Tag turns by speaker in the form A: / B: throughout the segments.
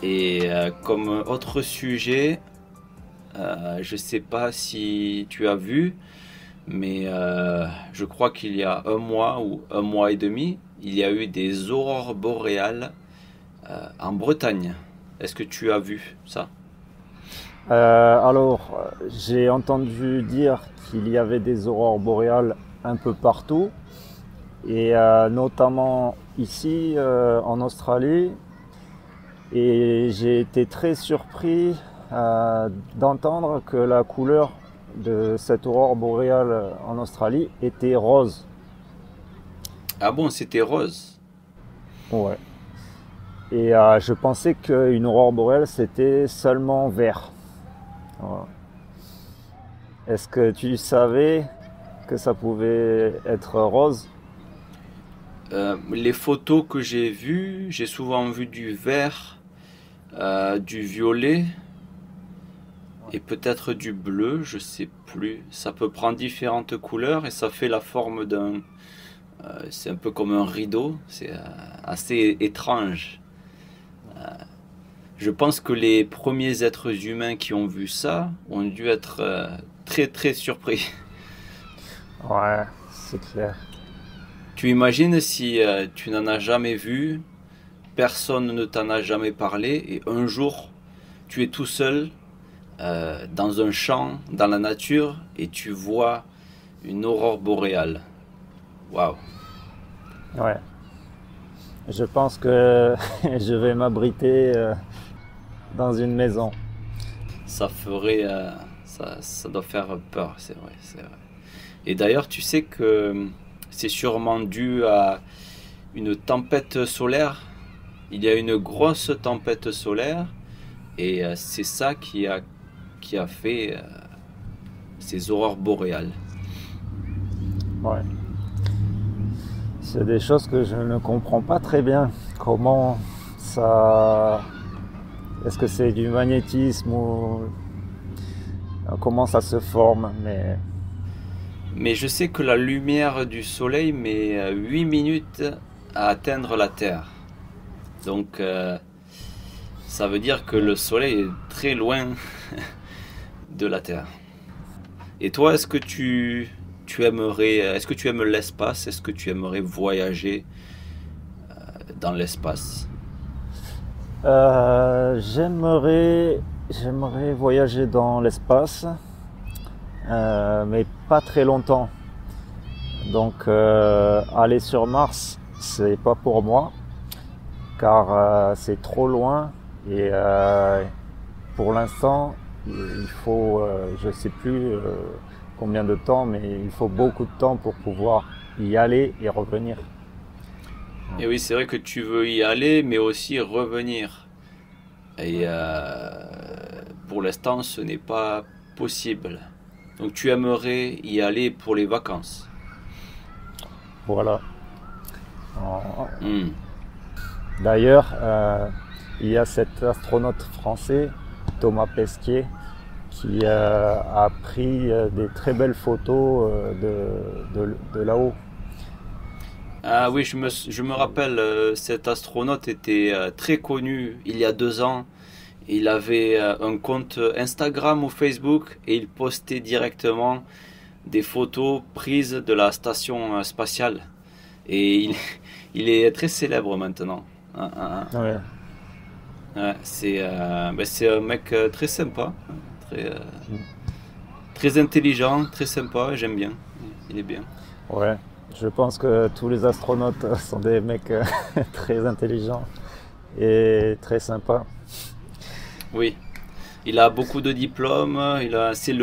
A: Et comme autre sujet, je sais pas si tu as vu, mais je crois qu'il y a un mois ou un mois et demi, il y a eu des aurores boréales en Bretagne. Est-ce que tu as vu ça?
B: J'ai entendu dire qu'il y avait des aurores boréales un peu partout, et notamment ici en Australie. Et j'ai été très surpris d'entendre que la couleur de cette aurore boréale en Australie était rose.
A: Ah bon, c'était rose.
B: Ouais. Et je pensais qu'une aurore boréale c'était seulement vert. Voilà. Est-ce que tu savais que ça pouvait être rose?
A: Les photos que j'ai vues, j'ai souvent vu du vert, du violet et peut-être du bleu, je sais plus. Ça peut prendre différentes couleurs et ça fait la forme d'un. C'est un peu comme un rideau, c'est assez étrange. Je pense que les premiers êtres humains qui ont vu ça ont dû être très très surpris.
B: Ouais, c'est clair.
A: Tu imagines si tu n'en as jamais vu, personne ne t'en a jamais parlé et un jour tu es tout seul dans un champ, dans la nature et tu vois une aurore boréale. Waouh!
B: Ouais. Je pense que je vais m'abriter dans une maison.
A: Ça ferait, ça doit faire peur, c'est vrai, c'est vrai. Et d'ailleurs, tu sais que c'est sûrement dû à une tempête solaire. Il y a une grosse tempête solaire et c'est ça qui a fait ces aurores boréales.
B: Ouais. C'est des choses que je ne comprends pas très bien. Comment ça... Est-ce que c'est du magnétisme ou comment ça se forme?
A: Mais je sais que la lumière du soleil met 8 minutes à atteindre la Terre. Donc ça veut dire que le soleil est très loin de la Terre. Et toi, tu aimerais, est-ce que tu aimes l'espace? Est-ce que tu aimerais voyager dans l'espace?
B: J'aimerais voyager dans l'espace, mais pas très longtemps. Donc aller sur Mars, c'est pas pour moi, car c'est trop loin et pour l'instant, il faut, je sais plus combien de temps, mais il faut beaucoup de temps pour pouvoir y aller et revenir.
A: Et oui, c'est vrai que tu veux y aller, mais aussi revenir. Et pour l'instant, ce n'est pas possible. Donc tu aimerais y aller pour les vacances.
B: Voilà.
A: Hmm.
B: D'ailleurs, il y a cet astronaute français, Thomas Pesquet, qui a pris des très belles photos de là-haut.
A: Ah oui, je me rappelle, cet astronaute était très connu il y a 2 ans. Il avait un compte Instagram ou Facebook et il postait directement des photos prises de la station spatiale. Et il est très célèbre maintenant.
B: Ouais,
A: Ouais, c'est un mec très sympa, très, très intelligent, très sympa, j'aime bien. Il est bien.
B: ouais. Je pense que tous les astronautes sont des mecs très intelligents et très sympas.
A: Oui, il a beaucoup de diplômes, c'est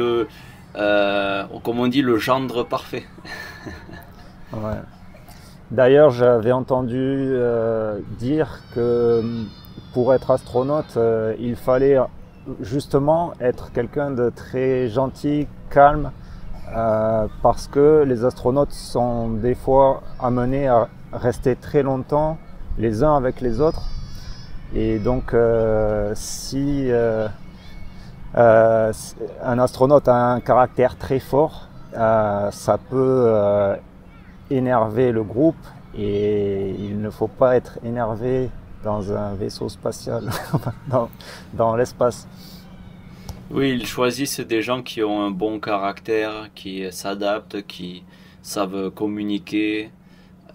A: comme on dit, le gendre parfait.
B: Ouais. D'ailleurs, j'avais entendu dire que pour être astronaute, il fallait justement être quelqu'un de très gentil, calme, parce que les astronautes sont des fois amenés à rester très longtemps les uns avec les autres. Et donc, si un astronaute a un caractère très fort, ça peut énerver le groupe et il ne faut pas être énervé dans un vaisseau spatial, dans, dans l'espace.
A: Oui, ils choisissent des gens qui ont un bon caractère, qui s'adaptent, qui savent communiquer.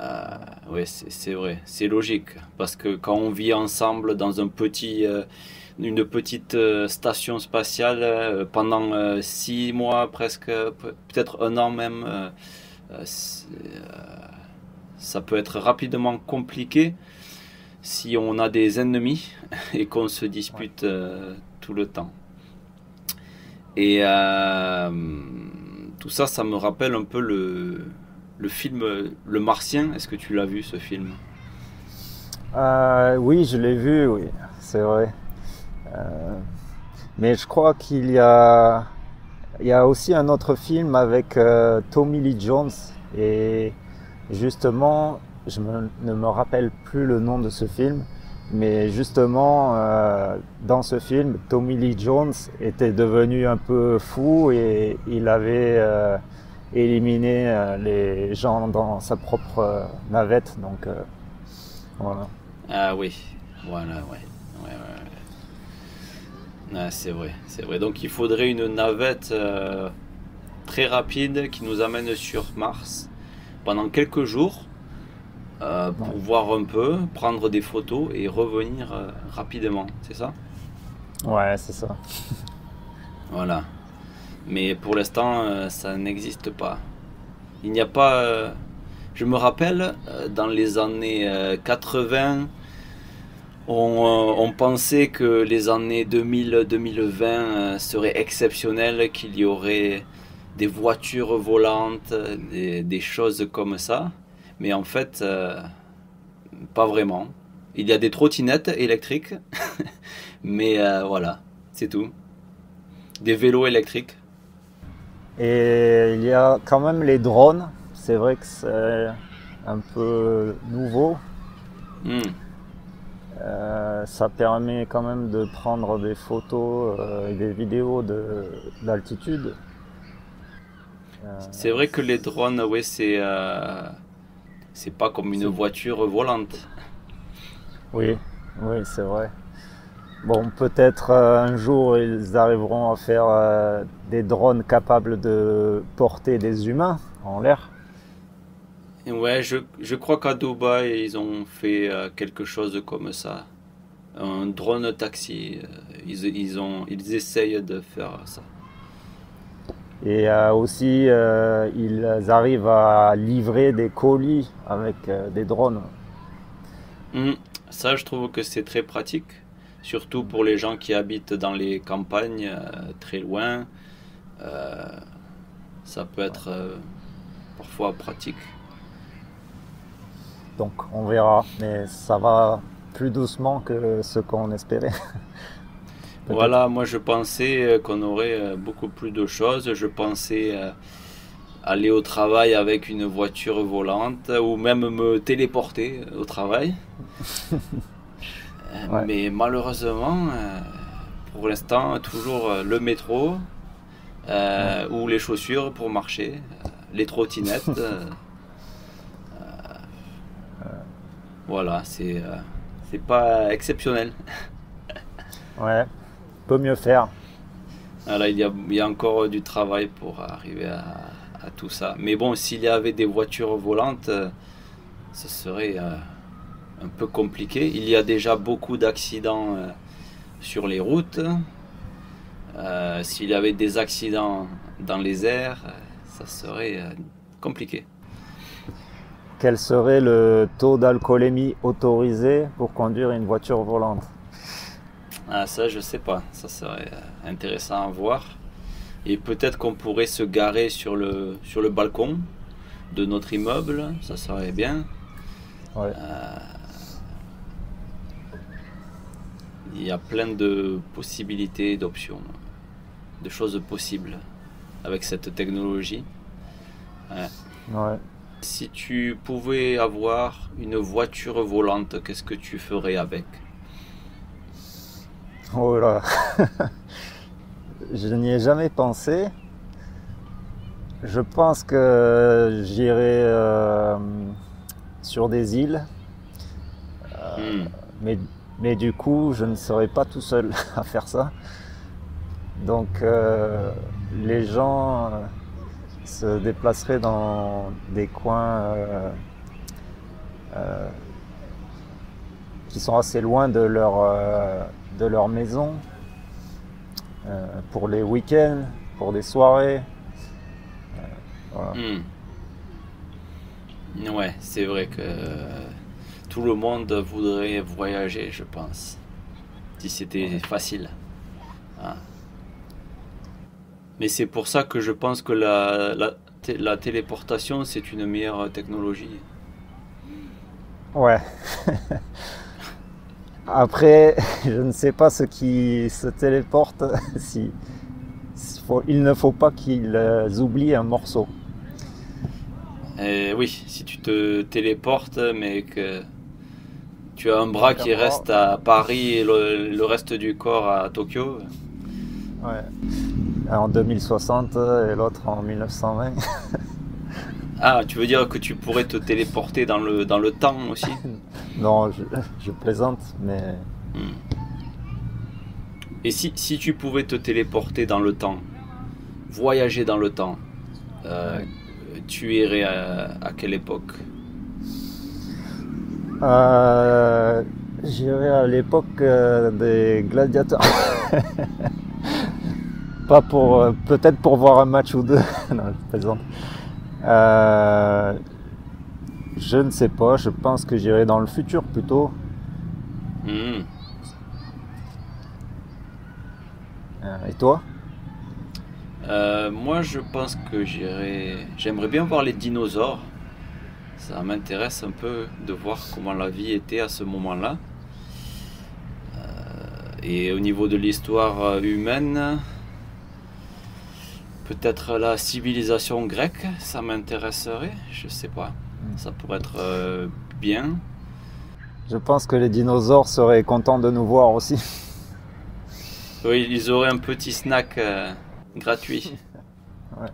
A: Euh, oui, c'est vrai, c'est logique. Parce que quand on vit ensemble dans une petite station spatiale pendant 6 mois, presque, peut-être un an même, ça peut être rapidement compliqué si on a des ennemis et qu'on se
B: Ouais.
A: dispute tout le temps. Et tout ça, ça me rappelle un peu le film Le Martien. Est-ce que tu l'as vu ce film?
B: Oui, je l'ai vu, oui, c'est vrai. Euh, mais je crois il y a aussi un autre film avec Tommy Lee Jones. Et justement, ne me rappelle plus le nom de ce film. Mais justement, dans ce film, Tommy Lee Jones était devenu un peu fou et il avait éliminé les gens dans sa propre navette. Donc voilà.
A: Ah oui, voilà, ouais. Ouais, ouais, ouais. Ah, c'est vrai, c'est vrai. Donc il faudrait une navette très rapide qui nous amène sur Mars pendant quelques jours
B: Ouais,
A: pour voir un peu, prendre des photos et revenir rapidement, c'est ça?
B: ouais, c'est ça.
A: Voilà. Mais pour l'instant, ça n'existe pas. Il n'y a pas. Je me rappelle, dans les années 80, on pensait que les années 2000-2020 seraient exceptionnelles, qu'il y aurait des voitures volantes, des choses comme ça. Mais en fait, pas vraiment. Il y a des trottinettes électriques, mais voilà, c'est tout. Des vélos électriques.
B: Et il y a quand même les drones. C'est vrai que c'est un peu nouveau.
A: Hmm.
B: Ça permet quand même de prendre des photos et des vidéos d'altitude.
A: C'est vrai que les drones, ouais, c'est pas comme une
B: C'est-
A: voiture volante.
B: oui, oui, c'est vrai. Bon, peut-être un jour ils arriveront à faire des drones capables de porter des humains en l'air.
A: Et ouais, je crois qu'à Dubaï, ils ont fait quelque chose comme ça. Un drone taxi. Ils essayent de faire ça.
B: Et aussi, ils arrivent à livrer des colis avec des drones.
A: Hmm. Ça, je trouve que c'est très pratique. Surtout pour les gens qui habitent dans les campagnes, très loin. Euh, Ça peut être parfois pratique.
B: Donc on verra, mais ça va plus doucement que ce qu'on espérait, peut-être.
A: Voilà, moi je pensais qu'on aurait beaucoup plus de choses. Je pensais aller au travail avec une voiture volante ou même me téléporter au travail.
B: Ouais,
A: Mais malheureusement, pour l'instant, toujours le métro
B: ouais,
A: ou les chaussures pour marcher, les trottinettes. Voilà, c'est pas exceptionnel.
B: ouais. Peut mieux faire.
A: Voilà, il y a encore du travail pour arriver à tout ça. Mais bon, s'il y avait des voitures volantes, ce serait un peu compliqué. Il y a déjà beaucoup d'accidents sur les routes. S'il y avait des accidents dans les airs, ça serait compliqué.
B: Quel serait le taux d'alcoolémie autorisé pour conduire une voiture volante?
A: Ah, ça, je sais pas. Ça serait intéressant à voir. Et peut-être qu'on pourrait se garer sur le balcon de notre immeuble. Ça serait bien.
B: Ouais,
A: Il y a plein de possibilités, d'options, de choses possibles avec cette technologie. Ouais.
B: ouais.
A: Si tu pouvais avoir une voiture volante, qu'est-ce que tu ferais avec?
B: Oh là, je n'y ai jamais pensé. Je pense que j'irai sur des îles,
A: Hmm.
B: mais, mais du coup, je ne serais pas tout seul à faire ça. Donc, les gens se déplaceraient dans des coins euh, qui sont assez loin de leur maison pour les week-ends, pour des soirées. Voilà.
A: Ouais, c'est vrai que tout le monde voudrait voyager, je pense, si c'était
B: Ouais.
A: facile. Ah. Mais c'est pour ça que je pense que la téléportation, c'est une meilleure technologie.
B: Ouais. Après, je ne sais pas ceux qui se téléportent, si, il ne faut pas qu'ils oublient un morceau.
A: Et oui, si tu te téléportes, mais que tu as un bras
B: Donc un
A: qui
B: bras,
A: reste à Paris et le reste du corps à Tokyo.
B: ouais, en 2060 et l'autre en 1920.
A: Ah, tu veux dire que tu pourrais te téléporter dans le temps aussi?
B: Non, je plaisante, mais
A: Hmm. Et si tu pouvais te téléporter dans le temps, voyager dans le temps, euh,
B: ouais.
A: tu irais à quelle époque?
B: Euh, J'irai à l'époque des gladiateurs. Pas pour, peut-être pour voir un match ou deux. Non, je plaisante. Euh, je ne sais pas. Je pense que j'irai dans le futur plutôt.
A: Hmm.
B: Et toi?
A: Moi, je pense que j'aimerais bien voir les dinosaures. Ça m'intéresse un peu de voir comment la vie était à ce moment-là. Et au niveau de l'histoire humaine, peut-être la civilisation grecque, ça m'intéresserait. Je sais pas. Ça pourrait être bien.
B: Je pense que les dinosaures seraient contents de nous voir aussi.
A: Oui, ils auraient un petit snack gratuit.
B: Ouais.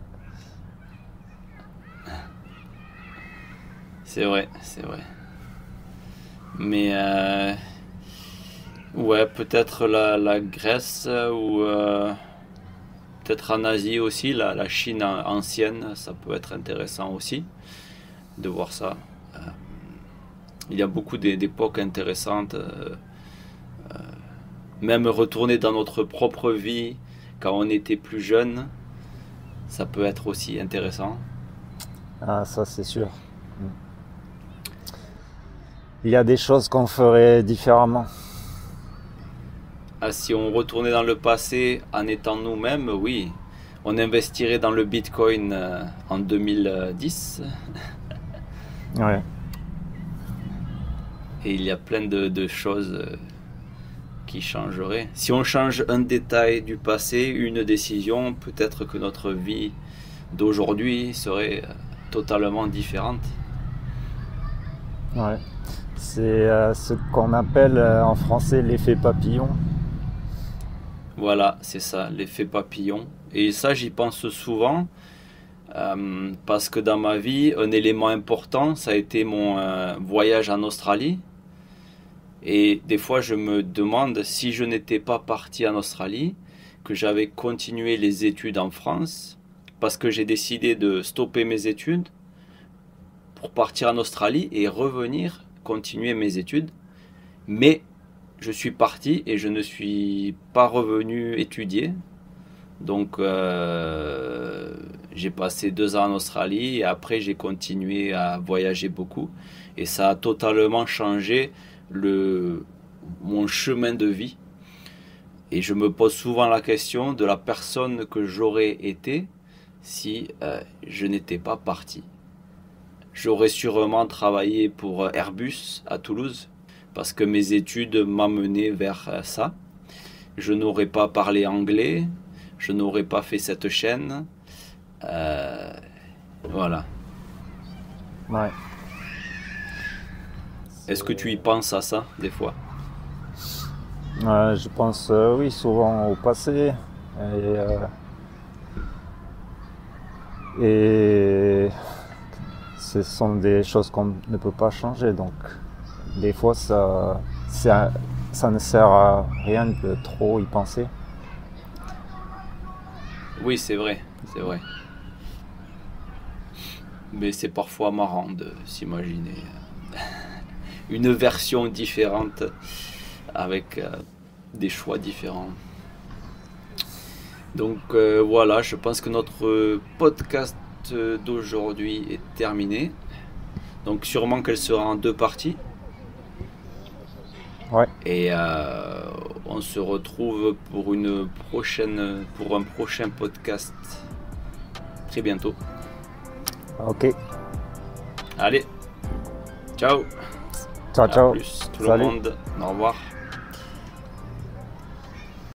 A: C'est vrai, c'est vrai. Mais ouais, peut-être la Grèce ou peut-être en Asie aussi, la Chine ancienne, ça peut être intéressant aussi de voir ça. Euh, il y a beaucoup d'époques intéressantes, même retourner dans notre propre vie quand on était plus jeune, ça peut être aussi intéressant.
B: Ah, ça c'est sûr. Il y a des choses qu'on ferait différemment.
A: Ah, si on retournait dans le passé en étant nous-mêmes, oui, on investirait dans le Bitcoin en 2010
B: Ouais.
A: et il y a plein de choses qui changeraient. Si on change un détail du passé, une décision, peut-être que notre vie d'aujourd'hui serait totalement différente.
B: Ouais. C'est ce qu'on appelle en français l'effet papillon.
A: Voilà, c'est ça, l'effet papillon. Et ça, j'y pense souvent parce que dans ma vie, un élément important, ça a été mon voyage en Australie. Et des fois, je me demande si je n'étais pas parti en Australie, que j'avais continué les études en France, parce que j'ai décidé de stopper mes études pour partir en Australie et revenir continuer mes études. Mais je suis parti et je ne suis pas revenu étudier. Donc j'ai passé 2 ans en Australie et après j'ai continué à voyager beaucoup. Et ça a totalement changé le, mon chemin de vie. Et je me pose souvent la question de la personne que j'aurais été si je n'étais pas parti. J'aurais sûrement travaillé pour Airbus à Toulouse parce que mes études m'amenaient vers ça. Je n'aurais pas parlé anglais, je n'aurais pas fait cette chaîne. Euh, voilà.
B: Ouais.
A: Est-ce que tu y penses à ça des fois?
B: Je pense, oui, souvent au passé. Et ce sont des choses qu'on ne peut pas changer. Donc, des fois, ça, ça ne sert à rien de trop y penser.
A: Oui, c'est vrai. Mais c'est parfois marrant de s'imaginer une version différente avec des choix différents. Donc voilà, je pense que notre podcast d'aujourd'hui est terminé. Donc sûrement qu'elle sera en 2 parties.
B: Ouais.
A: Et on se retrouve pour un prochain podcast très bientôt.
B: Ok.
A: Allez, ciao.
B: Ciao, ciao.
A: À plus tout
B: Salut.
A: le monde. Au revoir.